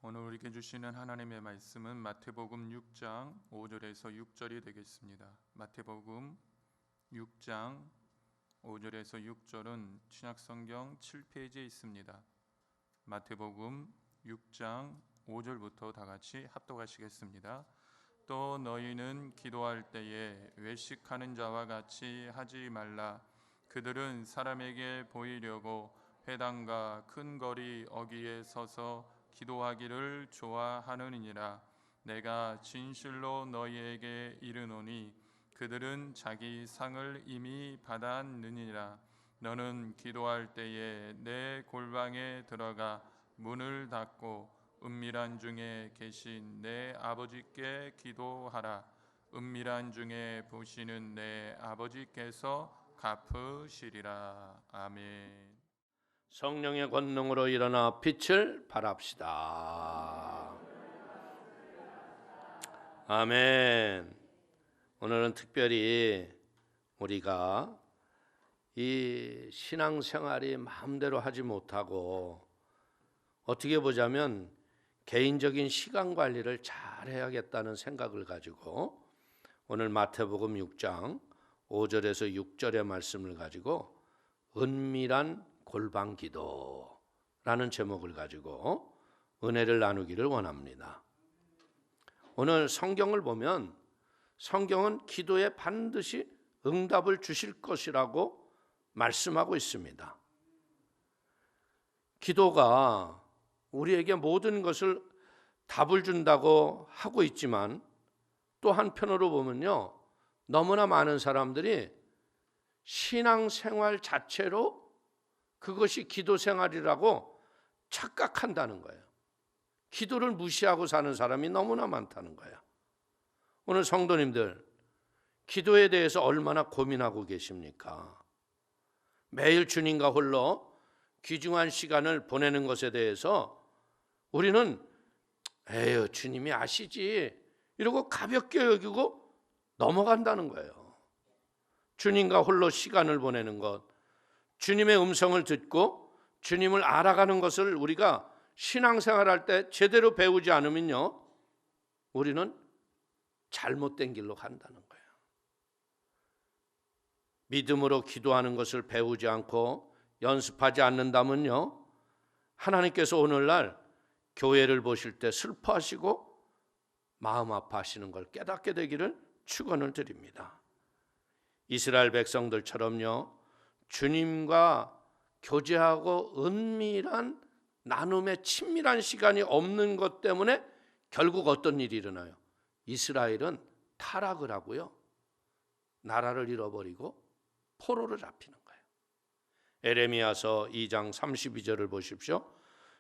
오늘 우리에게 주시는 하나님의 말씀은 마태복음 6장 5절에서 6절이 되겠습니다. 마태복음 6장 5절에서 6절은 신약성경 7페이지에 있습니다. 마태복음 6장 5절부터 다 같이 합독하시겠습니다. 또 너희는 기도할 때에 외식하는 자와 같이 하지 말라. 그들은 사람에게 보이려고 회당과 큰 거리 어귀에 서서 기도하기를 좋아하느니라. 내가 진실로 너희에게 이르노니 그들은 자기 상을 이미 받았느니라. 너는 기도할 때에 내 골방에 들어가 문을 닫고 은밀한 중에 계신 내 아버지께 기도하라. 은밀한 중에 보시는 내 아버지께서 갚으시리라. 아멘. 성령의 권능으로 일어나 빛을 발합시다. 아멘. 오늘은 특별히 우리가 이 신앙생활이 마음대로 하지 못하고 어떻게 보자면 개인적인 시간 관리를 잘 해야겠다는 생각을 가지고 오늘 마태복음 6장 5절에서 6절의 말씀을 가지고 은밀한 골방 기도라는 제목을 가지고 은혜를 나누기를 원합니다. 오늘 성경을 보면 성경은 기도에 반드시 응답을 주실 것이라고 말씀하고 있습니다. 기도가 우리에게 모든 것을 답을 준다고 하고 있지만 또 한편으로 보면요, 너무나 많은 사람들이 신앙생활 자체로 그것이 기도 생활이라고 착각한다는 거예요. 기도를 무시하고 사는 사람이 너무나 많다는 거예요. 오늘 성도님들, 기도에 대해서 얼마나 고민하고 계십니까? 매일 주님과 홀로 귀중한 시간을 보내는 것에 대해서 우리는 에휴, 주님이 아시지 이러고 가볍게 여기고 넘어간다는 거예요. 주님과 홀로 시간을 보내는 것, 주님의 음성을 듣고 주님을 알아가는 것을 우리가 신앙생활할 때 제대로 배우지 않으면요, 우리는 잘못된 길로 간다는 거예요. 믿음으로 기도하는 것을 배우지 않고 연습하지 않는다면요, 하나님께서 오늘날 교회를 보실 때 슬퍼하시고 마음 아파하시는 걸 깨닫게 되기를 축원을 드립니다. 이스라엘 백성들처럼요, 주님과 교제하고 은밀한 나눔의 친밀한 시간이 없는 것 때문에 결국 어떤 일이 일어나요? 이스라엘은 타락을 하고요, 나라를 잃어버리고 포로로 잡히는 거예요. 에레미야서 2장 32절을 보십시오.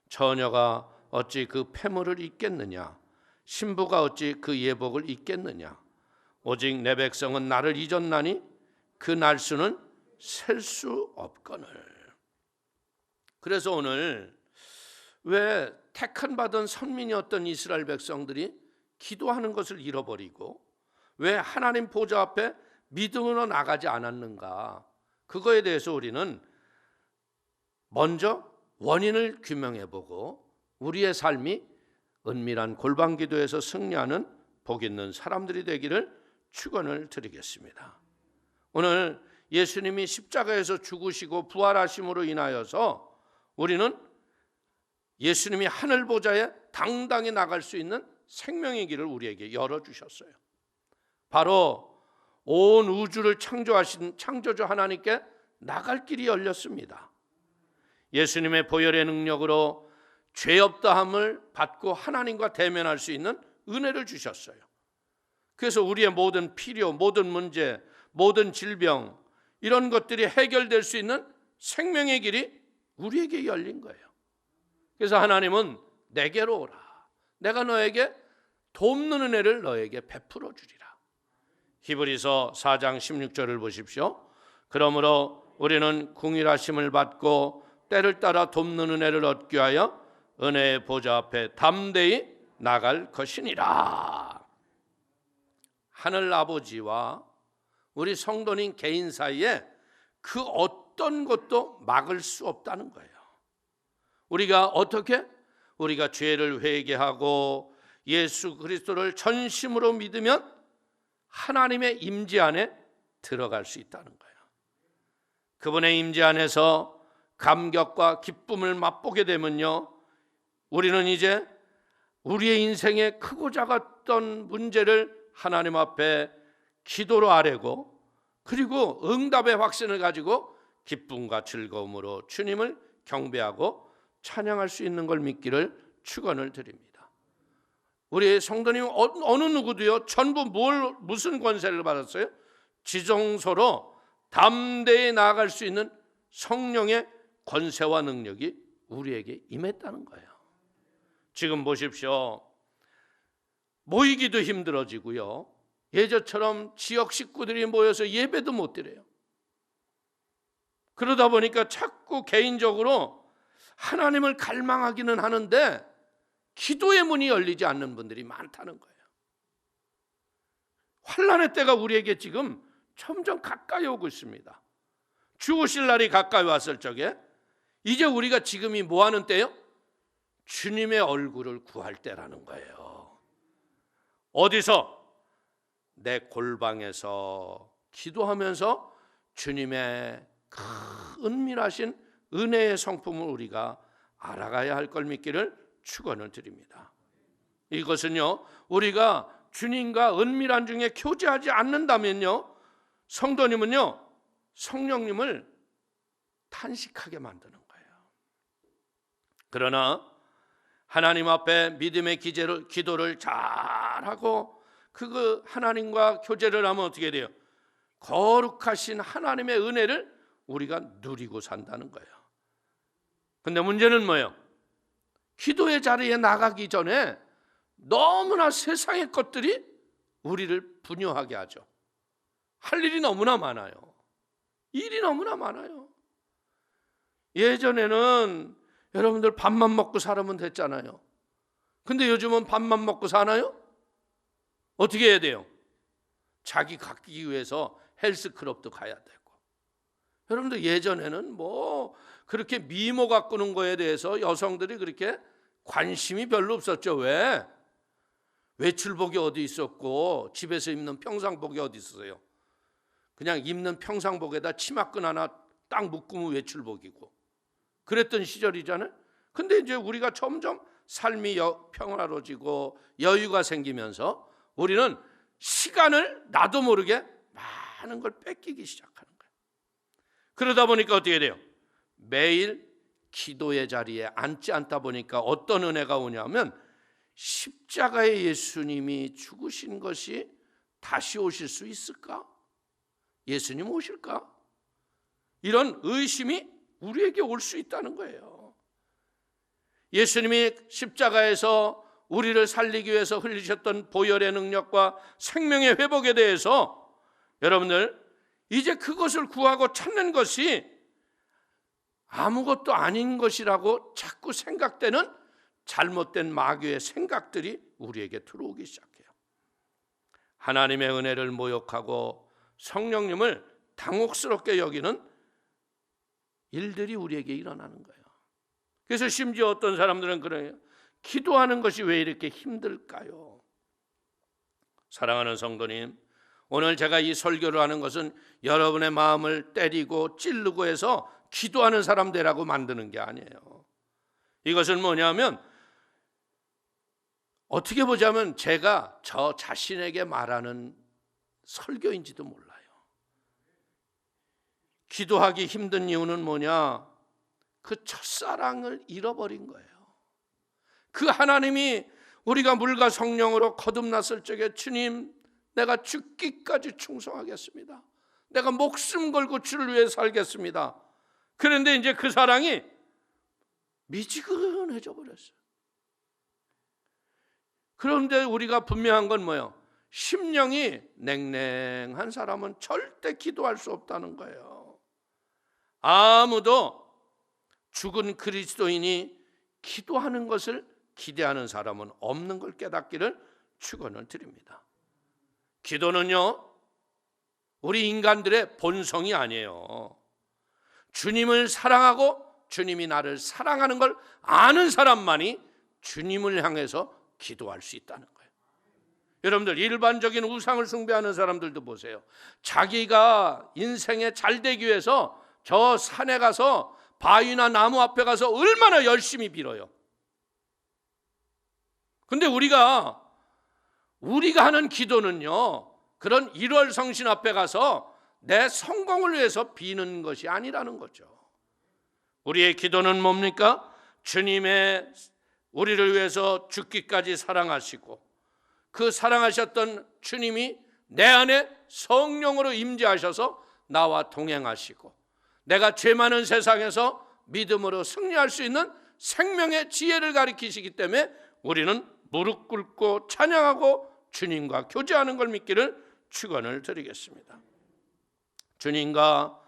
처녀가 어찌 그 패물을 잊겠느냐, 신부가 어찌 그 예복을 잊겠느냐. 오직 내 백성은 나를 잊었나니 그 날수는 셀 수 없거늘. 그래서 오늘 왜 택한 받은 선민이었던 이스라엘 백성들이 기도하는 것을 잃어버리고 왜 하나님 보좌 앞에 믿음으로 나가지 않았는가? 그거에 대해서 우리는 먼저 원인을 규명해보고 우리의 삶이 은밀한 골방 기도에서 승리하는 복 있는 사람들이 되기를 축원을 드리겠습니다. 오늘 예수님이 십자가에서 죽으시고 부활하심으로 인하여서 우리는 예수님이 하늘 보좌에 당당히 나갈 수 있는 생명의 길을 우리에게 열어주셨어요. 바로 온 우주를 창조하신 창조주 하나님께 나갈 길이 열렸습니다. 예수님의 보혈의 능력으로 죄 없다함을 받고 하나님과 대면할 수 있는 은혜를 주셨어요. 그래서 우리의 모든 필요, 모든 문제, 모든 질병, 이런 것들이 해결될 수 있는 생명의 길이 우리에게 열린 거예요. 그래서 하나님은 내게로 오라. 내가 너에게 돕는 은혜를 너에게 베풀어 주리라. 히브리서 4장 16절을 보십시오. 그러므로 우리는 궁일하심을 받고 때를 따라 돕는 은혜를 얻기 위하여 은혜의 보좌 앞에 담대히 나갈 것이니라. 하늘 아버지와 우리 성도님 개인 사이에 그 어떤 것도 막을 수 없다는 거예요. 우리가 어떻게 우리가 죄를 회개하고 예수 그리스도를 전심으로 믿으면 하나님의 임재 안에 들어갈 수 있다는 거예요. 그분의 임재 안에서 감격과 기쁨을 맛보게 되면요, 우리는 이제 우리의 인생에 크고 작았던 문제를 하나님 앞에 기도로 아뢰고, 그리고 응답의 확신을 가지고 기쁨과 즐거움으로 주님을 경배하고 찬양할 수 있는 걸 믿기를 축원을 드립니다. 우리 성도님 어느 누구도요, 전부 무슨 권세를 받았어요? 지성소로 담대히 나아갈 수 있는 성령의 권세와 능력이 우리에게 임했다는 거예요. 지금 보십시오. 모이기도 힘들어지고요, 예전처럼 지역 식구들이 모여서 예배도 못 드려요. 그러다 보니까 자꾸 개인적으로 하나님을 갈망하기는 하는데 기도의 문이 열리지 않는 분들이 많다는 거예요. 환난의 때가 우리에게 지금 점점 가까이 오고 있습니다. 주 오실 날이 가까이 왔을 적에 이제 우리가 지금이 뭐 하는 때요? 주님의 얼굴을 구할 때라는 거예요. 어디서? 내 골방에서 기도하면서 주님의 큰 은밀하신 은혜의 성품을 우리가 알아가야 할 걸 믿기를 축원을 드립니다. 이것은요, 우리가 주님과 은밀한 중에 교제하지 않는다면요, 성도님은요, 성령님을 탄식하게 만드는 거예요. 그러나 하나님 앞에 믿음의 기도를 잘하고 그 하나님과 교제를 하면 어떻게 돼요? 거룩하신 하나님의 은혜를 우리가 누리고 산다는 거예요. 근데 문제는 뭐예요? 기도의 자리에 나가기 전에 너무나 세상의 것들이 우리를 분요하게 하죠. 할 일이 너무나 많아요. 일이 너무나 많아요. 예전에는 여러분들 밥만 먹고 살면 됐잖아요. 근데 요즘은 밥만 먹고 사나요? 어떻게 해야 돼요? 자기 갖기 위해서 헬스클럽도 가야 되고. 여러분들 예전에는 뭐 그렇게 미모 가꾸는 거에 대해서 여성들이 그렇게 관심이 별로 없었죠. 왜? 외출복이 어디 있었고 집에서 입는 평상복이 어디 있었어요? 그냥 입는 평상복에다 치마끈 하나 딱 묶으면 외출복이고 그랬던 시절이잖아요. 근데 이제 우리가 점점 삶이 평화로워지고 여유가 생기면서 우리는 시간을 나도 모르게 많은 걸 뺏기기 시작하는 거예요. 그러다 보니까 어떻게 돼요? 매일 기도의 자리에 앉지 않다 보니까 어떤 은혜가 오냐면 십자가의 예수님이 죽으신 것이 다시 오실 수 있을까? 예수님 오실까? 이런 의심이 우리에게 올 수 있다는 거예요. 예수님이 십자가에서 우리를 살리기 위해서 흘리셨던 보혈의 능력과 생명의 회복에 대해서 여러분들 이제 그것을 구하고 찾는 것이 아무것도 아닌 것이라고 자꾸 생각되는 잘못된 마귀의 생각들이 우리에게 들어오기 시작해요. 하나님의 은혜를 모욕하고 성령님을 당혹스럽게 여기는 일들이 우리에게 일어나는 거예요. 그래서 심지어 어떤 사람들은 그래요. 기도하는 것이 왜 이렇게 힘들까요? 사랑하는 성도님, 오늘 제가 이 설교를 하는 것은 여러분의 마음을 때리고 찌르고 해서 기도하는 사람 되라고 만드는 게 아니에요. 이것은 뭐냐면 어떻게 보자면 제가 저 자신에게 말하는 설교인지도 몰라요. 기도하기 힘든 이유는 뭐냐? 그 첫사랑을 잃어버린 거예요. 그 하나님이 우리가 물과 성령으로 거듭났을 적에 주님, 내가 죽기까지 충성하겠습니다. 내가 목숨 걸고 주를 위해 살겠습니다. 그런데 이제 그 사랑이 미지근해져 버렸어요. 그런데 우리가 분명한 건 뭐예요? 심령이 냉랭한 사람은 절대 기도할 수 없다는 거예요. 아무도 죽은 그리스도인이 기도하는 것을 기대하는 사람은 없는 걸 깨닫기를 축원을 드립니다. 기도는요, 우리 인간들의 본성이 아니에요. 주님을 사랑하고 주님이 나를 사랑하는 걸 아는 사람만이 주님을 향해서 기도할 수 있다는 거예요. 여러분들, 일반적인 우상을 숭배하는 사람들도 보세요. 자기가 인생에 잘 되기 위해서 저 산에 가서 바위나 나무 앞에 가서 얼마나 열심히 빌어요. 근데 우리가 하는 기도는요, 그런 1월 성신 앞에 가서 내 성공을 위해서 비는 것이 아니라는 거죠. 우리의 기도는 뭡니까? 주님의 우리를 위해서 죽기까지 사랑하시고 그 사랑하셨던 주님이 내 안에 성령으로 임재하셔서 나와 동행하시고 내가 죄 많은 세상에서 믿음으로 승리할 수 있는 생명의 지혜를 가리키시기 때문에 우리는 무릎 꿇고 찬양하고 주님과 교제하는 걸 믿기를 축원을 드리겠습니다. 주님과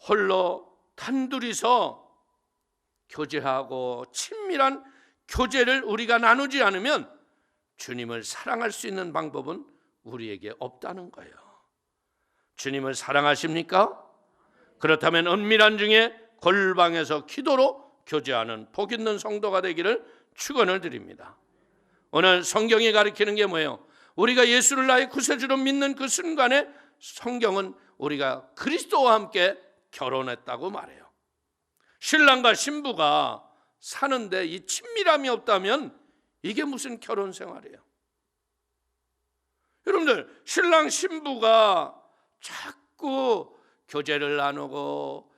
홀로 단둘이서 교제하고 친밀한 교제를 우리가 나누지 않으면 주님을 사랑할 수 있는 방법은 우리에게 없다는 거예요. 주님을 사랑하십니까? 그렇다면 은밀한 중에 골방에서 기도로 교제하는 복 있는 성도가 되기를 축원을 드립니다. 오늘 성경이 가르치는 게 뭐예요? 우리가 예수를 나의 구세주로 믿는 그 순간에 성경은 우리가 그리스도와 함께 결혼했다고 말해요. 신랑과 신부가 사는데 이 친밀함이 없다면 이게 무슨 결혼 생활이에요? 여러분들, 신랑 신부가 자꾸 교제를 나누고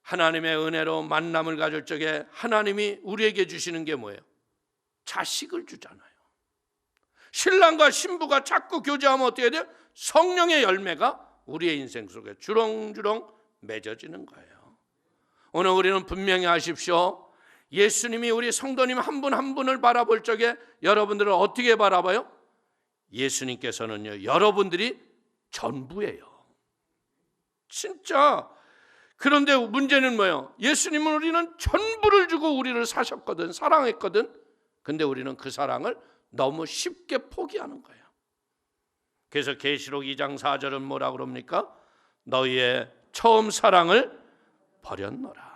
하나님의 은혜로 만남을 가질 적에 하나님이 우리에게 주시는 게 뭐예요? 자식을 주잖아요. 신랑과 신부가 자꾸 교제하면 어떻게 돼요? 성령의 열매가 우리의 인생 속에 주렁주렁 맺어지는 거예요. 오늘 우리는 분명히 아십시오. 예수님이 우리 성도님 한 분 한 분을 바라볼 적에 여러분들을 어떻게 바라봐요? 예수님께서는요, 여러분들이 전부예요. 진짜. 그런데 문제는 뭐예요? 예수님은 우리는 전부를 주고 우리를 사셨거든, 사랑했거든. 근데 우리는 그 사랑을 너무 쉽게 포기하는 거예요. 그래서 계시록 2장 4절은 뭐라 그럽니까? 너희의 처음 사랑을 버렸노라.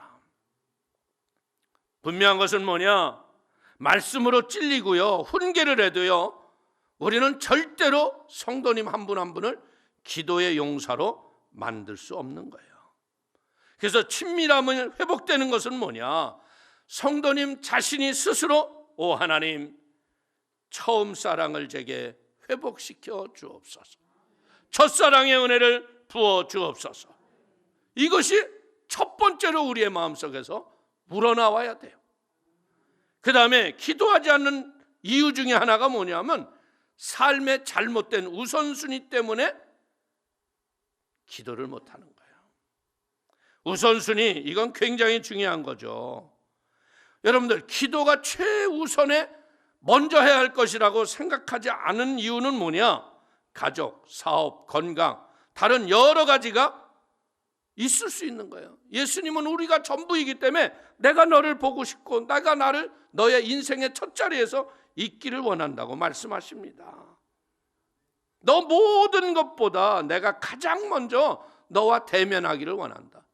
분명한 것은 뭐냐? 말씀으로 찔리고요, 훈계를 해도요, 우리는 절대로 성도님 한 분 한 분을 기도의 용사로 만들 수 없는 거예요. 그래서 친밀함을 회복되는 것은 뭐냐? 성도님 자신이 스스로 오 하나님, 처음 사랑을 제게 회복시켜 주옵소서. 첫사랑의 은혜를 부어 주옵소서. 이것이 첫 번째로 우리의 마음속에서 우러나와야 돼요. 그 다음에 기도하지 않는 이유 중에 하나가 뭐냐면 삶의 잘못된 우선순위 때문에 기도를 못하는 거예요. 우선순위, 이건 굉장히 중요한 거죠. 여러분들, 기도가 최우선에 먼저 해야 할 것이라고 생각하지 않은 이유는 뭐냐? 가족, 사업, 건강, 다른 여러 가지가 있을 수 있는 거예요. 예수님은 우리가 전부이기 때문에 내가 너를 보고 싶고 내가 나를 너의 인생의 첫 자리에서 있기를 원한다고 말씀하십니다. 너 모든 것보다 내가 가장 먼저 너와 대면하기를 원한다.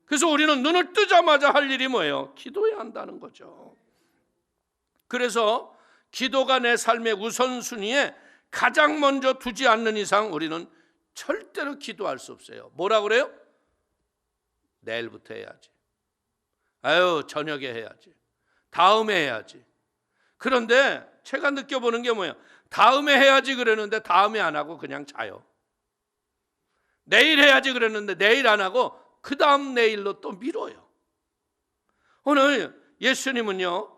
그래서 우리는 눈을 뜨자마자 할 일이 뭐예요? 기도해야 한다는 거죠. 그래서 기도가 내 삶의 우선순위에 가장 먼저 두지 않는 이상 우리는 절대로 기도할 수 없어요. 뭐라 그래요? 내일부터 해야지. 아유, 저녁에 해야지. 다음에 해야지. 그런데 제가 느껴보는 게 뭐예요? 다음에 해야지 그러는데 다음에 안 하고 그냥 자요. 내일 해야지 그랬는데 내일 안 하고 그 다음 내일로 또 미뤄요. 오늘 예수님은요,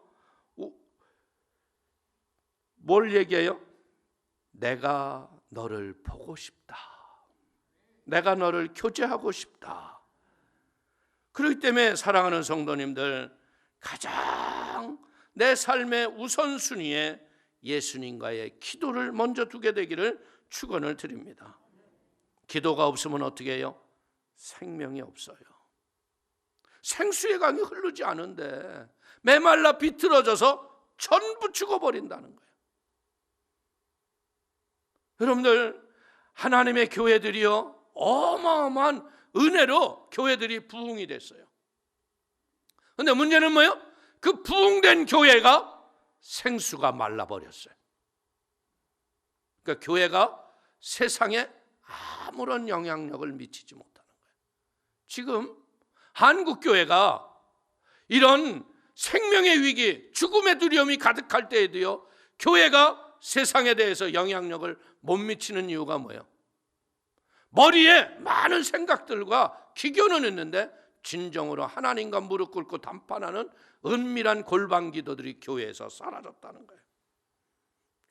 뭘 얘기해요? 내가 너를 보고 싶다. 내가 너를 교제하고 싶다. 그렇기 때문에 사랑하는 성도님들, 가장 내 삶의 우선순위에 예수님과의 기도를 먼저 두게 되기를 축원을 드립니다. 기도가 없으면 어떻게 해요? 생명이 없어요. 생수의 강이 흐르지 않은데 메말라 비틀어져서 전부 죽어버린다는 거예요. 여러분들, 하나님의 교회들이요, 어마어마한 은혜로 교회들이 부흥이 됐어요. 그런데 문제는 뭐예요? 그 부흥된 교회가 생수가 말라버렸어요. 그러니까 교회가 세상에 아무런 영향력을 미치지 못하는 거예요. 지금 한국 교회가 이런 생명의 위기, 죽음의 두려움이 가득할 때에도요, 교회가 세상에 대해서 영향력을 못 미치는 이유가 뭐예요? 머리에 많은 생각들과 기교는 있는데 진정으로 하나님과 무릎 꿇고 담판하는 은밀한 골방 기도들이 교회에서 사라졌다는 거예요.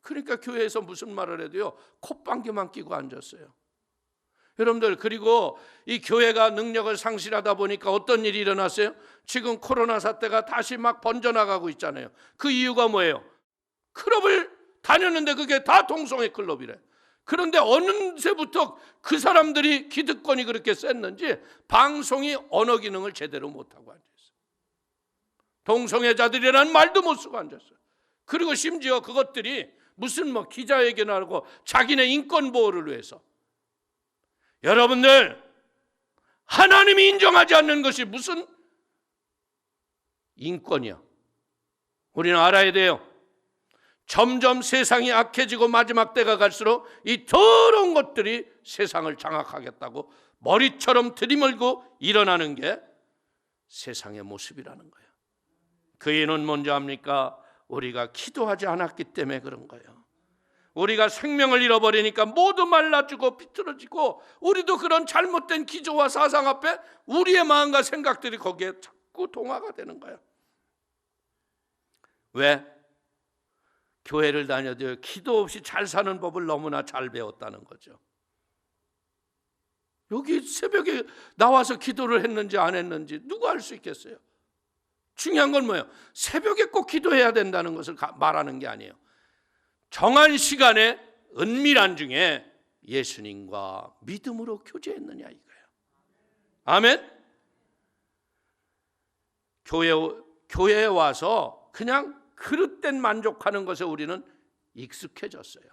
그러니까 교회에서 무슨 말을 해도요, 콧방귀만 끼고 앉았어요. 여러분들, 그리고 이 교회가 능력을 상실하다 보니까 어떤 일이 일어났어요? 지금 코로나 사태가 다시 막 번져나가고 있잖아요. 그 이유가 뭐예요? 클럽을 다녔는데 그게 다 동성애 클럽이래. 그런데 어느새부터 그 사람들이 기득권이 그렇게 셌는지 방송이 언어 기능을 제대로 못하고 앉아있어요. 동성애자들이라는 말도 못 쓰고 앉았어요. 그리고 심지어 그것들이 무슨 기자회견하고 자기네 인권 보호를 위해서. 여러분들, 하나님이 인정하지 않는 것이 무슨 인권이야? 우리는 알아야 돼요. 점점 세상이 악해지고 마지막 때가 갈수록 이 더러운 것들이 세상을 장악하겠다고 머리처럼 들이밀고 일어나는 게 세상의 모습이라는 거예요. 그 이유는 뭔지 압니까? 우리가 기도하지 않았기 때문에 그런 거예요. 우리가 생명을 잃어버리니까 모두 말라지고 비틀어지고, 우리도 그런 잘못된 기조와 사상 앞에 우리의 마음과 생각들이 거기에 자꾸 동화가 되는 거예요. 왜? 교회를 다녀도 기도 없이 잘 사는 법을 너무나 잘 배웠다는 거죠. 여기 새벽에 나와서 기도를 했는지 안 했는지 누가 알 수 있겠어요? 중요한 건 뭐예요? 새벽에 꼭 기도해야 된다는 것을 말하는 게 아니에요. 정한 시간에 은밀한 중에 예수님과 믿음으로 교제했느냐 이거예요. 아멘? 교회에 와서 그냥 그릇된 만족하는 것에 우리는 익숙해졌어요.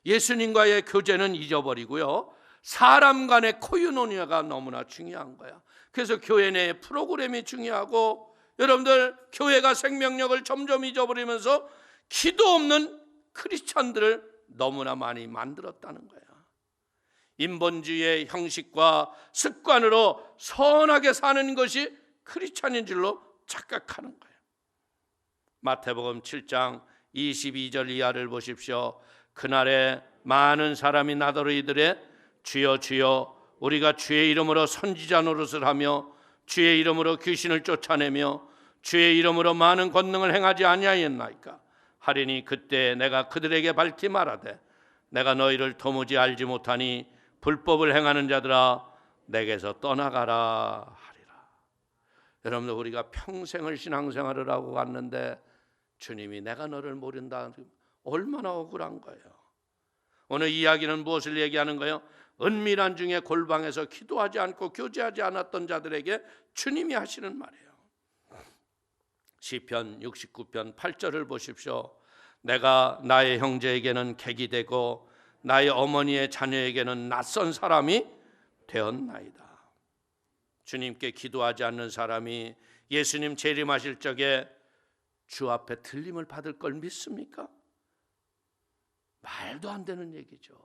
예수님과의 교제는 잊어버리고요, 사람 간의 코유노니아가 너무나 중요한 거야. 그래서 교회 내의 프로그램이 중요하고, 여러분들, 교회가 생명력을 점점 잊어버리면서 기도 없는 크리스찬들을 너무나 많이 만들었다는 거야. 인본주의의 형식과 습관으로 선하게 사는 것이 크리스찬인 줄로 착각하는 거예요. 마태복음 7장 22절 이하를 보십시오. 그날에 많은 사람이 나더러 이들의 주여 주여 우리가 주의 이름으로 선지자 노릇을 하며 주의 이름으로 귀신을 쫓아내며 주의 이름으로 많은 권능을 행하지 아니하였나이까 하리니 그때 내가 그들에게 밝히 말하되 내가 너희를 도무지 알지 못하니 불법을 행하는 자들아 내게서 떠나가라 하리라. 여러분들, 우리가 평생을 신앙생활을 하고 갔는데 주님이 내가 너를 모른다, 얼마나 억울한 거예요. 오늘 이야기는 무엇을 얘기하는 거예요? 은밀한 중에 골방에서 기도하지 않고 교제하지 않았던 자들에게 주님이 하시는 말이에요. 시편 69편 8절을 보십시오. 내가 나의 형제에게는 객이 되고 나의 어머니의 자녀에게는 낯선 사람이 되었나이다. 주님께 기도하지 않는 사람이 예수님 재림하실 적에 주 앞에 들림을 받을 걸 믿습니까? 말도 안 되는 얘기죠.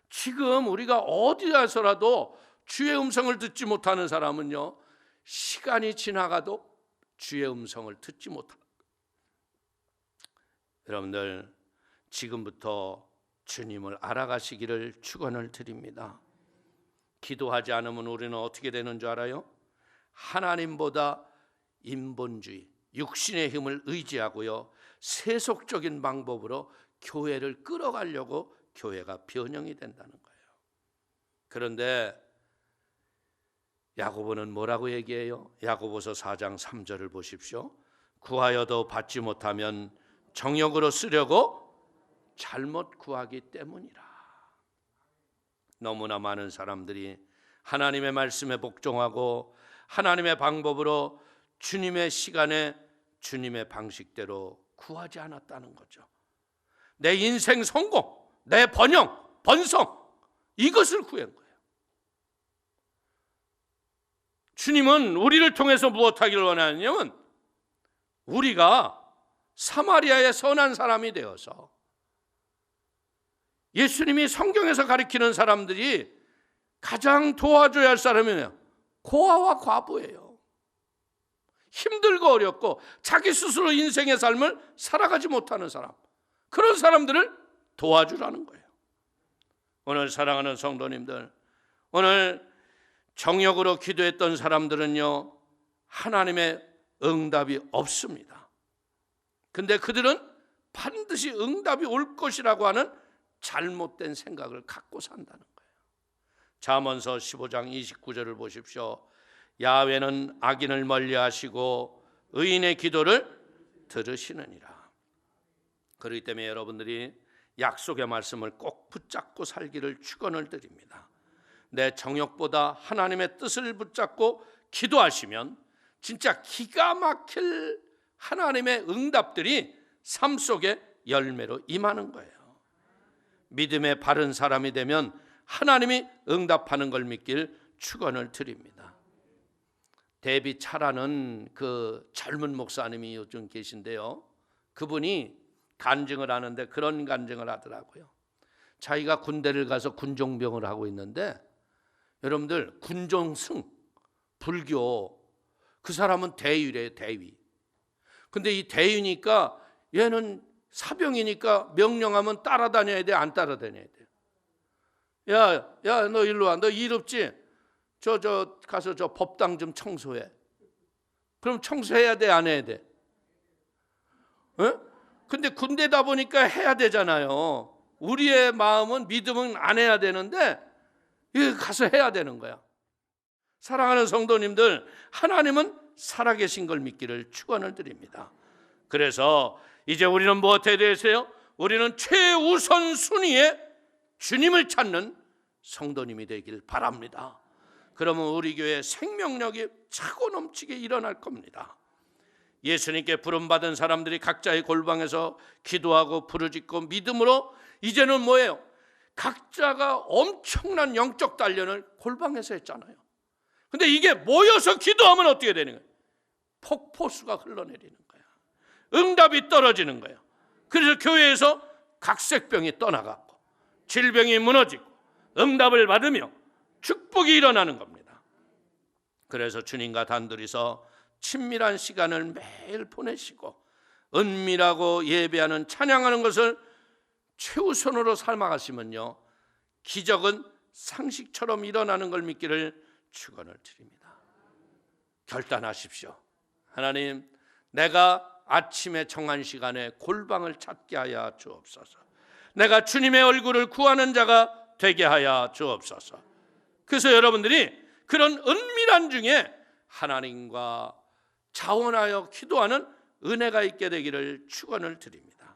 지금 우리가 어디 가서라도 주의 음성을 듣지 못하는 사람은요, 시간이 지나가도 주의 음성을 듣지 못하는 거예요. 여러분들, 지금부터 주님을 알아가시기를 축원을 드립니다. 기도하지 않으면 우리는 어떻게 되는 줄 알아요? 하나님보다 인본주의, 육신의 힘을 의지하고요, 세속적인 방법으로 교회를 끌어가려고 교회가 변형이 된다는 거예요. 그런데 야고보는 뭐라고 얘기해요? 야고보서 4장 3절을 보십시오. 구하여도 받지 못하면 정욕으로 쓰려고 잘못 구하기 때문이라. 너무나 많은 사람들이 하나님의 말씀에 복종하고 하나님의 방법으로 주님의 시간에 주님의 방식대로 구하지 않았다는 거죠. 내 인생 성공, 내 번성, 이것을 구한 거예요. 주님은 우리를 통해서 무엇하기를 원하냐면 우리가 사마리아의 선한 사람이 되어서 예수님이 성경에서 가리키는 사람들이 가장 도와줘야 할 사람이에요. 고아와 과부예요. 힘들고 어렵고 자기 스스로 인생의 삶을 살아가지 못하는 사람, 그런 사람들을 도와주라는 거예요. 오늘 사랑하는 성도님들, 오늘 정욕으로 기도했던 사람들은요, 하나님의 응답이 없습니다. 근데 그들은 반드시 응답이 올 것이라고 하는 잘못된 생각을 갖고 산다는 거예요. 잠언서 15장 29절을 보십시오. 야훼는 악인을 멀리하시고 의인의 기도를 들으시느니라. 그렇기 때문에 여러분들이 약속의 말씀을 꼭 붙잡고 살기를 축원을 드립니다. 내 정욕보다 하나님의 뜻을 붙잡고 기도하시면 진짜 기가 막힐 하나님의 응답들이 삶 속에 열매로 임하는 거예요. 믿음의 바른 사람이 되면 하나님이 응답하는 걸 믿길 축원을 드립니다. 데비 차라는 그 젊은 목사님이 요즘 계신데요, 그분이 간증을 하는데 그런 간증을 하더라고요. 자기가 군대를 가서 군종병을 하고 있는데, 여러분들 군종승, 불교, 그 사람은 대위래요, 대위. 근데 이 대위니까 얘는 사병이니까 명령하면 따라다녀야 돼, 안 따라다녀야 돼? 야, 너 일로 와. 너 일 없지? 저 가서 저 법당 좀 청소해. 그럼 청소해야 돼, 안 해야 돼? 근데 군대다 보니까 해야 되잖아요. 우리의 마음은, 믿음은 안 해야 되는데 가서 해야 되는 거야. 사랑하는 성도님들, 하나님은 살아계신 걸 믿기를 축원을 드립니다. 그래서 이제 우리는 무엇에 대해서요? 우리는 최우선 순위에 주님을 찾는 성도님이 되길 바랍니다. 그러면 우리 교회 생명력이 차고 넘치게 일어날 겁니다. 예수님께 부름받은 사람들이 각자의 골방에서 기도하고 부르짖고 믿음으로 이제는 뭐예요? 각자가 엄청난 영적 단련을 골방에서 했잖아요. 근데 이게 모여서 기도하면 어떻게 되는 거예요? 폭포수가 흘러내리는 거야. 응답이 떨어지는 거예요. 그래서 교회에서 각색병이 떠나갔고 질병이 무너지고 응답을 받으며 축복이 일어나는 겁니다. 그래서 주님과 단둘이서 친밀한 시간을 매일 보내시고 은밀하고 예배하는, 찬양하는 것을 최우선으로 삶아가시면요, 기적은 상식처럼 일어나는 걸 믿기를 축원을 드립니다. 결단하십시오. 하나님, 내가 아침에 정한 시간에 골방을 찾게 하여 주옵소서. 내가 주님의 얼굴을 구하는 자가 되게 하여 주옵소서. 그래서 여러분들이 그런 은밀한 중에 하나님과 자원하여 기도하는 은혜가 있게 되기를 축원을 드립니다.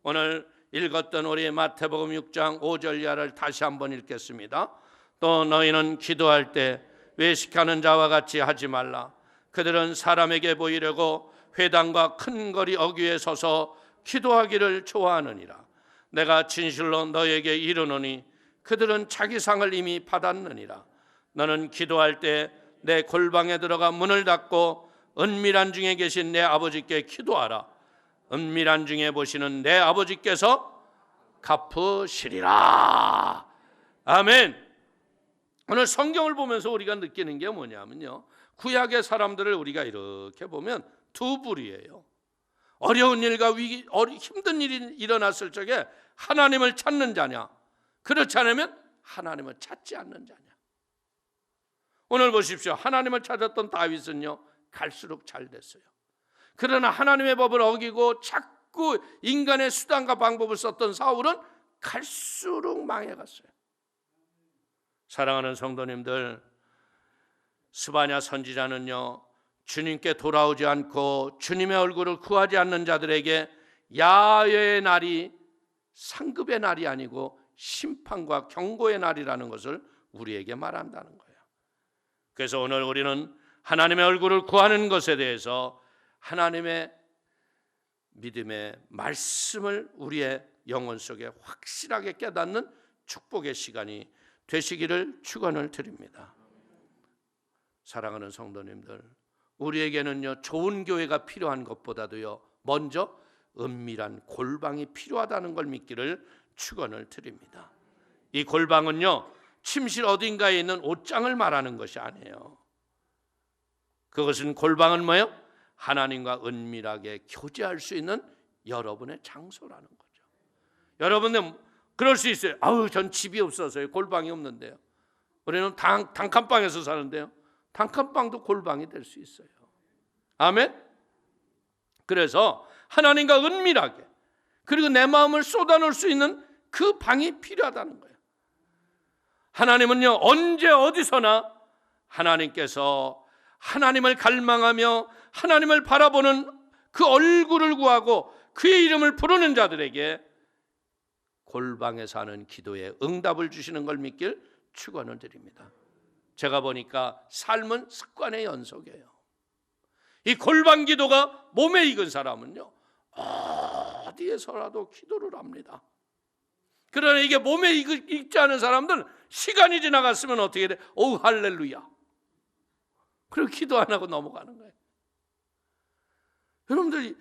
오늘 읽었던 우리 마태복음 6장 5절 이하를 다시 한번 읽겠습니다. 또 너희는 기도할 때 외식하는 자와 같이 하지 말라. 그들은 사람에게 보이려고 회당과 큰 거리 어귀에 서서 기도하기를 좋아하느니라. 내가 진실로 너에게 이르노니 그들은 자기 상을 이미 받았느니라. 너는 기도할 때 내 골방에 들어가 문을 닫고 은밀한 중에 계신 내 아버지께 기도하라. 은밀한 중에 보시는 내 아버지께서 갚으시리라. 아멘. 오늘 성경을 보면서 우리가 느끼는 게 뭐냐면요, 구약의 사람들을 우리가 이렇게 보면 두 부류예요. 어려운 일과 위기, 힘든 일이 일어났을 적에 하나님을 찾는 자냐, 그렇지 않으면 하나님을 찾지 않는 자냐. 오늘 보십시오. 하나님을 찾았던 다윗은요, 갈수록 잘 됐어요. 그러나 하나님의 법을 어기고 자꾸 인간의 수단과 방법을 썼던 사울은 갈수록 망해갔어요. 사랑하는 성도님들, 스바냐 선지자는요, 주님께 돌아오지 않고 주님의 얼굴을 구하지 않는 자들에게 야훼의 날이 상급의 날이 아니고 심판과 경고의 날이라는 것을 우리에게 말한다는 거예요. 그래서 오늘 우리는 하나님의 얼굴을 구하는 것에 대해서 하나님의 믿음의 말씀을 우리의 영혼 속에 확실하게 깨닫는 축복의 시간이 되시기를 축원을 드립니다. 사랑하는 성도님들, 우리에게는요, 좋은 교회가 필요한 것보다도요, 먼저 은밀한 골방이 필요하다는 걸 믿기를 축원을 드립니다. 이 골방은요, 침실 어딘가에 있는 옷장을 말하는 것이 아니에요. 그것은 골방은 뭐예요? 하나님과 은밀하게 교제할 수 있는 여러분의 장소라는 거죠. 여러분들 그럴 수 있어요. 아우, 전 집이 없어서요. 골방이 없는데요. 우리는 단칸방에서 사는데요. 단칸방도 골방이 될 수 있어요. 아멘. 그래서 하나님과 은밀하게, 그리고 내 마음을 쏟아놓을 수 있는 그 방이 필요하다는 거예요. 하나님은요, 언제 어디서나 하나님께서 하나님을 갈망하며 하나님을 바라보는 그 얼굴을 구하고 그의 이름을 부르는 자들에게 골방에 사는 기도에 응답을 주시는 걸 믿길 축원을 드립니다. 제가 보니까 삶은 습관의 연속이에요. 이 골방 기도가 몸에 익은 사람은요, 어디에서라도 기도를 합니다. 그러나 이게 몸에 익지 않은 사람들은 시간이 지나갔으면 어떻게 돼? 오, 할렐루야. 그리고 기도 안 하고 넘어가는 거예요. 여러분들,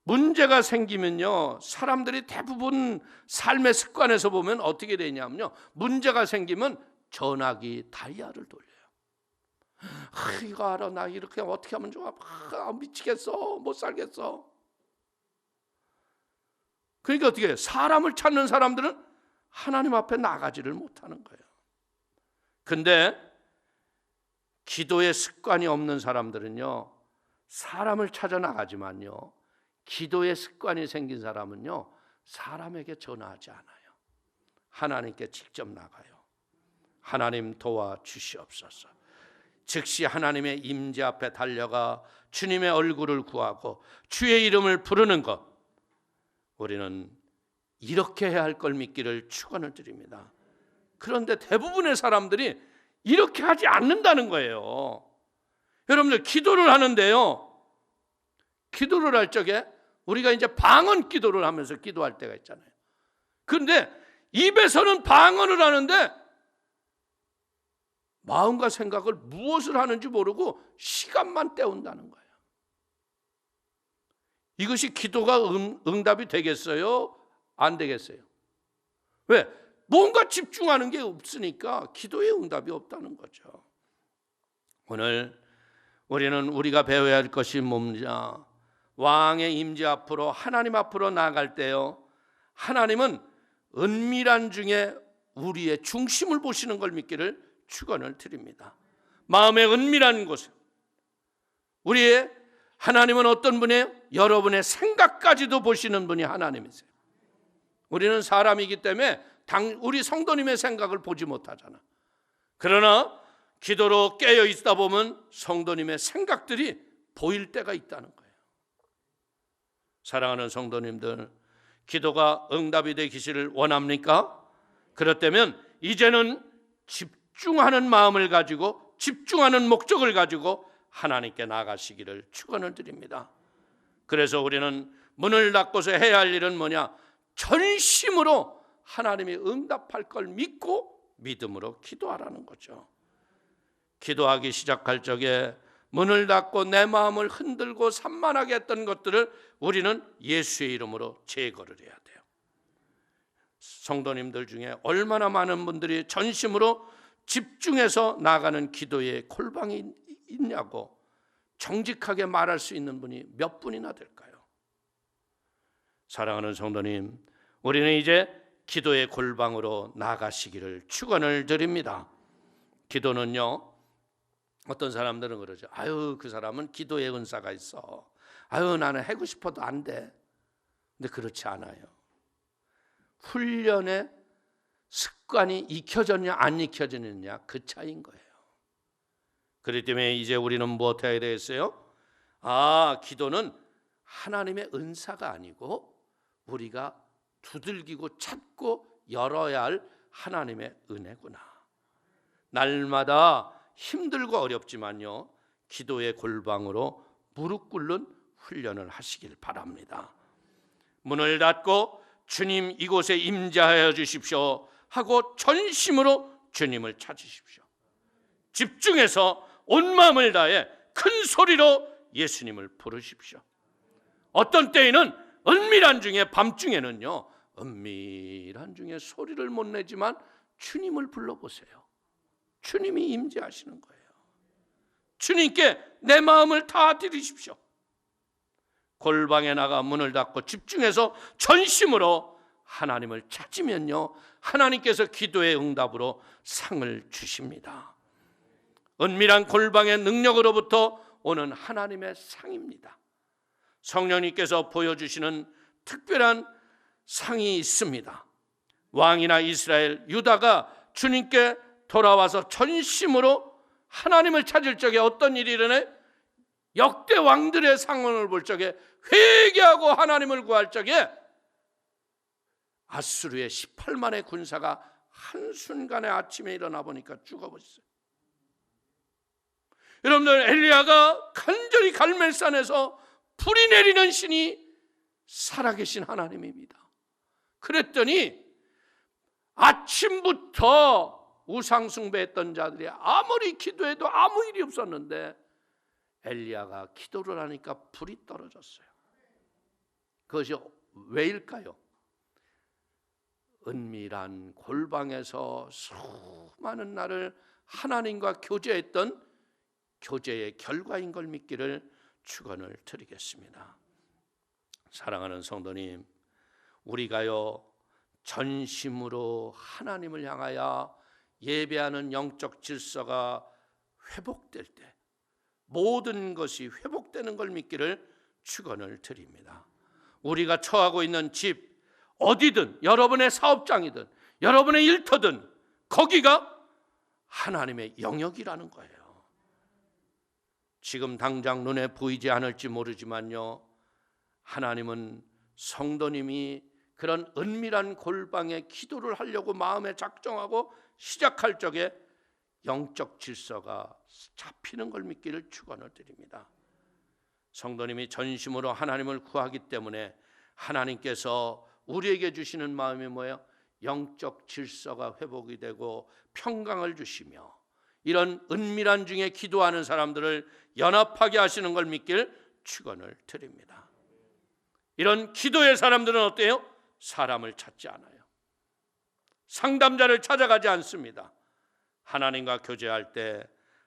문제가 생기면요, 사람들이 대부분 삶의 습관에서 보면 어떻게 되냐면요, 문제가 생기면 전화기 다이얼을 돌려요. 이거 알아, 나 이렇게 어떻게 하면 좋아? 미치겠어, 못 살겠어. 그러니까 어떻게 해요? 사람을 찾는 사람들은 하나님 앞에 나가지를 못하는 거예요. 근데 기도의 습관이 없는 사람들은요, 사람을 찾아 나가지만요, 기도의 습관이 생긴 사람은요, 사람에게 전화하지 않아요. 하나님께 직접 나가요. 하나님 도와주시옵소서. 즉시 하나님의 임재 앞에 달려가 주님의 얼굴을 구하고 주의 이름을 부르는 것, 우리는 이렇게 해야 할 걸 믿기를 축원을 드립니다. 그런데 대부분의 사람들이 이렇게 하지 않는다는 거예요. 여러분들, 기도를 하는데요, 기도를 할 적에 우리가 이제 방언 기도를 하면서 기도할 때가 있잖아요. 그런데 입에서는 방언을 하는데 마음과 생각을 무엇을 하는지 모르고 시간만 때운다는 거예요. 이것이 기도가 응답이 되겠어요? 안 되겠어요? 왜? 뭔가 집중하는 게 없으니까 기도에 응답이 없다는 거죠. 오늘 우리는 우리가 배워야 할 것이 뭡니까? 왕의 임재 앞으로, 하나님 앞으로 나아갈 때요, 하나님은 은밀한 중에 우리의 중심을 보시는 걸 믿기를 축원을 드립니다. 마음의 은밀한 곳에 우리의 하나님은 어떤 분이에요? 여러분의 생각까지도 보시는 분이 하나님이세요. 우리는 사람이기 때문에 우리 성도님의 생각을 보지 못하잖아. 그러나 기도로 깨어 있다 보면 성도님의 생각들이 보일 때가 있다는 거예요. 사랑하는 성도님들, 기도가 응답이 되기를 원합니까? 그렇다면 이제는 집중하는 마음을 가지고, 집중하는 목적을 가지고 하나님께 나가시기를 축원을 드립니다. 그래서 우리는 문을 닫고서 해야 할 일은 뭐냐? 전심으로 하나님이 응답할 걸 믿고 믿음으로 기도하라는 거죠. 기도하기 시작할 적에 문을 닫고 내 마음을 흔들고 산만하게 했던 것들을 우리는 예수의 이름으로 제거를 해야 돼요. 성도님들 중에 얼마나 많은 분들이 전심으로 집중해서 나가는 기도에 골방이 있냐고 정직하게 말할 수 있는 분이 몇 분이나 될까요? 사랑하는 성도님, 우리는 이제 기도의 골방으로 나가시기를 축원을 드립니다. 기도는요, 어떤 사람들은 그러죠. 아유, 그 사람은 기도의 은사가 있어. 아유, 나는 하고 싶어도 안 돼. 근데 그렇지 않아요. 훈련의 습관이 익혀졌냐 안 익혀졌느냐, 그 차이인 거예요. 그렇기 때문에 이제 우리는 무엇해야 되겠어요? 기도는 하나님의 은사가 아니고 우리가 두들기고 찾고 열어야 할 하나님의 은혜구나. 날마다 힘들고 어렵지만요, 기도의 골방으로 무릎 꿇는 훈련을 하시길 바랍니다. 문을 닫고 주님 이곳에 임재하여 주십시오 하고 전심으로 주님을 찾으십시오. 집중해서 온 마음을 다해 큰 소리로 예수님을 부르십시오. 어떤 때에는 은밀한 중에 밤중에는요, 은밀한 중에 소리를 못 내지만 주님을 불러보세요. 주님이 임재하시는 거예요. 주님께 내 마음을 다 드리십시오. 골방에 나가 문을 닫고 집중해서 전심으로 하나님을 찾으면요, 하나님께서 기도의 응답으로 상을 주십니다. 은밀한 골방의 능력으로부터 오는 하나님의 상입니다. 성령님께서 보여주시는 특별한 상이 있습니다. 왕이나 이스라엘, 유다가 주님께 돌아와서 전심으로 하나님을 찾을 적에 어떤 일이 일어나요? 역대 왕들의 상황을 볼 적에, 회개하고 하나님을 구할 적에 아수르의 18만의 군사가 한순간에 아침에 일어나 보니까 죽어버렸어요. 여러분들, 엘리야가 간절히 갈멜산에서 불이 내리는 신이 살아계신 하나님입니다. 그랬더니 아침부터 우상 숭배했던 자들이 아무리 기도해도 아무 일이 없었는데 엘리야가 기도를 하니까 불이 떨어졌어요. 그것이 왜일까요? 은밀한 골방에서 수많은 날을 하나님과 교제했던 교제의 결과인 걸 믿기를 축원을 드리겠습니다. 사랑하는 성도님, 우리가요 전심으로 하나님을 향하여 예배하는 영적 질서가 회복될 때 모든 것이 회복되는 걸 믿기를 축원을 드립니다. 우리가 처하고 있는 집, 어디든, 여러분의 사업장이든 여러분의 일터든 거기가 하나님의 영역이라는 거예요. 지금 당장 눈에 보이지 않을지 모르지만요, 하나님은 성도님이 그런 은밀한 골방에 기도를 하려고 마음에 작정하고 시작할 적에 영적 질서가 잡히는 걸 믿기를 축원을 드립니다. 성도님이 전심으로 하나님을 구하기 때문에 하나님께서 우리에게 주시는 마음이 뭐예요? 영적 질서가 회복이 되고 평강을 주시며, 이런 은밀한 중에 기도하는 사람들을 연합하게 하시는 걸 믿길 축원을 드립니다. 이런 기도의 사람들은 어때요? 사람을 찾지 않아요. 상담자를 찾아가지 않습니다. 하나님과 교제할 때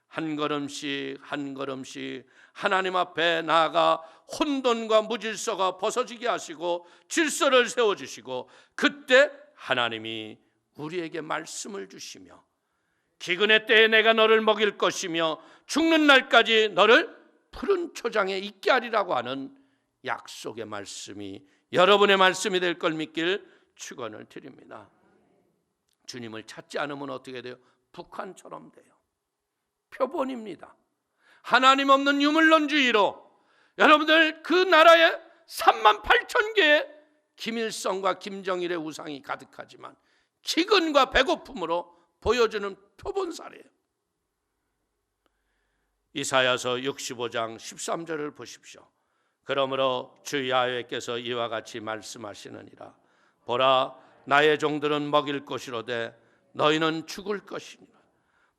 한 걸음씩 한 걸음씩 하나님 앞에 나아가 혼돈과 무질서가 벗어지게 하시고 질서를 세워주시고, 그때 하나님이 우리에게 말씀을 주시며 기근의 때에 내가 너를 먹일 것이며 죽는 날까지 너를 푸른 초장에 있게 하리라고 하는 약속의 말씀이 여러분의 말씀이 될 걸 믿길 축원을 드립니다. 주님을 찾지 않으면 어떻게 돼요? 북한처럼 돼요. 표본입니다. 하나님 없는 유물론주의로 여러분들 그 나라에 38,000개의 김일성과 김정일의 우상이 가득하지만 기근과 배고픔으로 보여주는 표본사례예요. 이사야서 65장 13절을 보십시오. 그러므로 주 야훼께서 이와 같이 말씀하시느니라. 보라, 나의 종들은 먹일 것이로되 너희는 죽을 것이니라.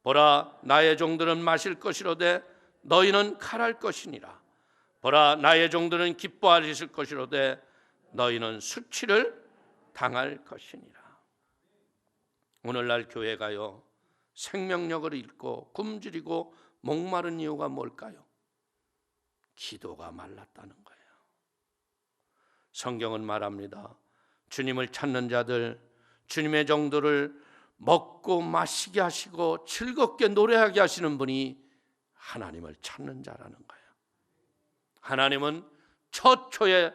보라, 나의 종들은 마실 것이로되 너희는 칼할 것이니라. 보라, 나의 종들은 기뻐하실 것이로되 너희는 수치를 당할 것이니라. 오늘날 교회가요 생명력을 잃고 굶주리고 목마른 이유가 뭘까요? 기도가 말랐다는 거예요. 성경은 말합니다. 주님을 찾는 자들, 주님의 정도를 먹고 마시게 하시고 즐겁게 노래하게 하시는 분이 하나님을 찾는 자라는 거예요. 하나님은 처초에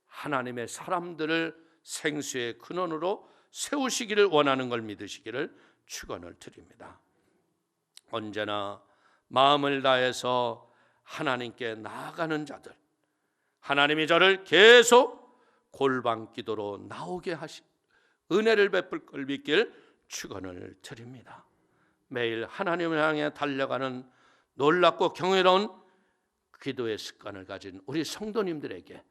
하나님의 사람들을 생수의 근원으로 세우시기를 원하는 걸 믿으시기를 축원을 드립니다. 언제나 마음을 다해서 하나님께 나아가는 자들, 하나님이 저를 계속 골방 기도로 나오게 하신 은혜를 베풀 걸 믿길 축원을 드립니다. 매일 하나님을 향해 달려가는 놀랍고 경외로운 기도의 습관을 가진 우리 성도님들에게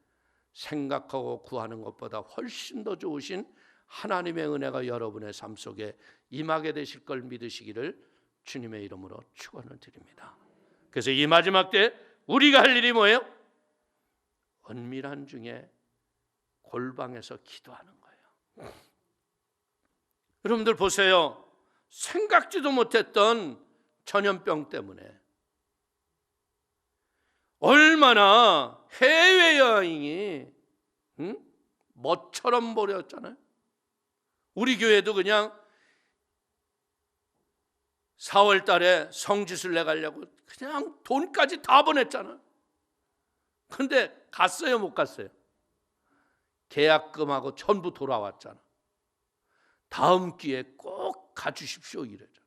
생각하고 구하는 것보다 훨씬 더 좋으신 하나님의 은혜가 여러분의 삶 속에 임하게 되실 걸 믿으시기를 주님의 이름으로 축원을 드립니다. 그래서 이 마지막 때 우리가 할 일이 뭐예요? 은밀한 중에 골방에서 기도하는 거예요. 여러분들 보세요. 생각지도 못했던 전염병 때문에 얼마나 해외여행이 멋처럼 버렸잖아요. 우리 교회도 그냥 4월 달에 성지순례 가려고 그냥 돈까지 다 보냈잖아요. 근데 갔어요, 못 갔어요? 계약금하고 전부 돌아왔잖아. 다음 기회에 꼭 가주십시오 이래죠.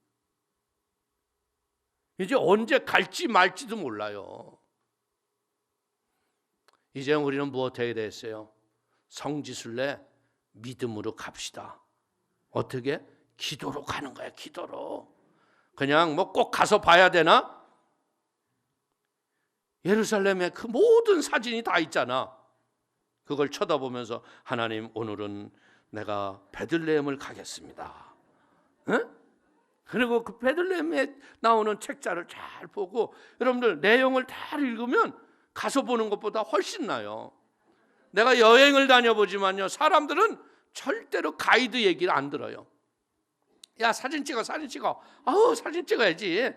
이제 언제 갈지 말지도 몰라요. 이제 우리는 무엇해야 됐어요? 성지순례 믿음으로 갑시다. 어떻게? 기도로 가는 거야, 기도로. 그냥 뭐 꼭 가서 봐야 되나? 예루살렘에 그 모든 사진이 다 있잖아. 그걸 쳐다보면서 하나님, 오늘은 내가 베들레헴을 가겠습니다. 응? 그리고 그 베들레헴에 나오는 책자를 잘 보고 여러분들 내용을 다 읽으면 가서 보는 것보다 훨씬 나요. 내가 여행을 다녀보지만요, 사람들은 절대로 가이드 얘기를 안 들어요. 야, 사진 찍어, 사진 찍어. 아우, 사진 찍어야지.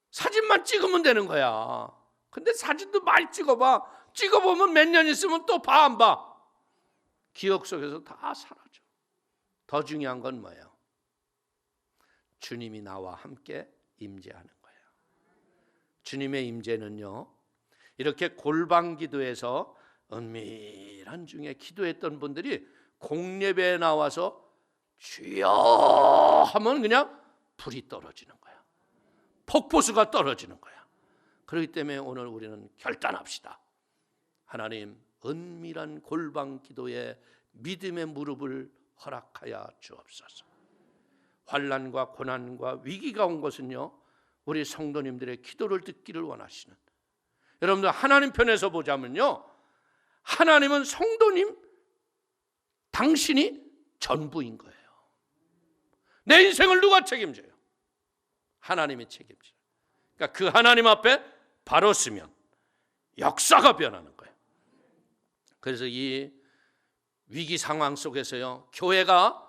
사진만 찍으면 되는 거야. 근데 사진도 많이 찍어봐. 찍어보면 몇 년 있으면 또 봐, 안 봐? 기억 속에서 다 사라져. 더 중요한 건 뭐예요? 주님이 나와 함께 임재하는 거예요. 주님의 임재는요, 이렇게 골방 기도에서 은밀한 중에 기도했던 분들이 공예배에 나와서 주여 하면 그냥 불이 떨어지는 거야. 폭포수가 떨어지는 거야. 그렇기 때문에 오늘 우리는 결단합시다. 하나님, 은밀한 골방 기도에 믿음의 무릎을 허락하여 주옵소서. 환난과 고난과 위기가 온 것은요, 우리 성도님들의 기도를 듣기를 원하시는, 여러분들 하나님 편에서 보자면요, 하나님은 성도님 당신이 전부인 거예요. 내 인생을 누가 책임져요? 하나님이 책임져요. 그러니까 그 하나님 앞에 바로 서면 역사가 변하는 거예요. 그래서 이 위기 상황 속에서요, 교회가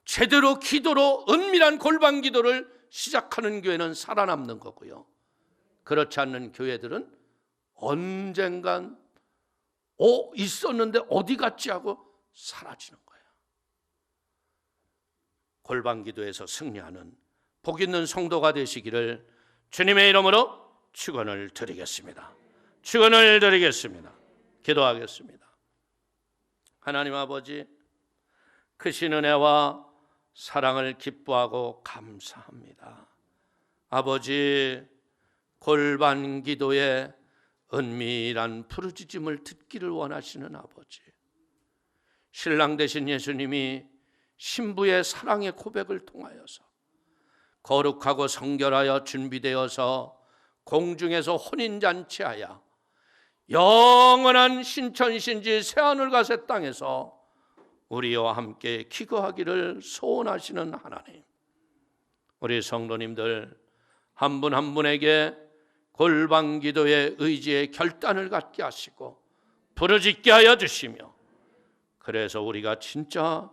제대로 기도로 은밀한 골방 기도를 시작하는 교회는 살아남는 거고요, 그렇지 않는 교회들은 언젠간 있었는데 어디 갔지 하고 사라지는 거예요. 골방 기도에서 승리하는 복 있는 성도가 되시기를 주님의 이름으로 축원을 드리겠습니다. 축원을 드리겠습니다. 기도하겠습니다. 하나님 아버지, 크신 은혜와 사랑을 기뻐하고 감사합니다. 아버지, 골방 기도에 은밀한 부르짖음을 듣기를 원하시는 아버지, 신랑 되신 예수님이 신부의 사랑의 고백을 통하여서 거룩하고 성결하여 준비되어서 공중에서 혼인잔치하여 영원한 신천신지 새하늘과 새 땅에서 우리와 함께 기거하기를 소원하시는 하나님, 우리 성도님들 한 분 한 분에게 골방 기도의 의지의 결단을 갖게 하시고 부르짖게 하여 주시며, 그래서 우리가 진짜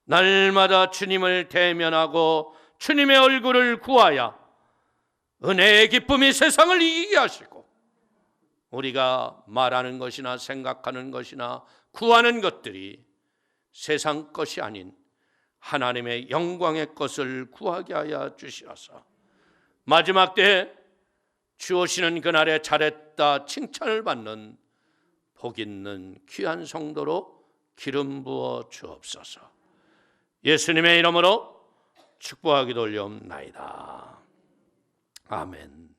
날마다 주님을 대면하고 주님의 얼굴을 구하여 은혜의 기쁨이 세상을 이기게 하시고, 우리가 말하는 것이나 생각하는 것이나 구하는 것들이 세상 것이 아닌 하나님의 영광의 것을 구하게 하여 주시어서 마지막 때에 주오시는 그날에 잘했다 칭찬을 받는 복 있는 귀한 성도로 기름 부어 주옵소서. 예수님의 이름으로 축복하기도 올려옵나이다. 아멘.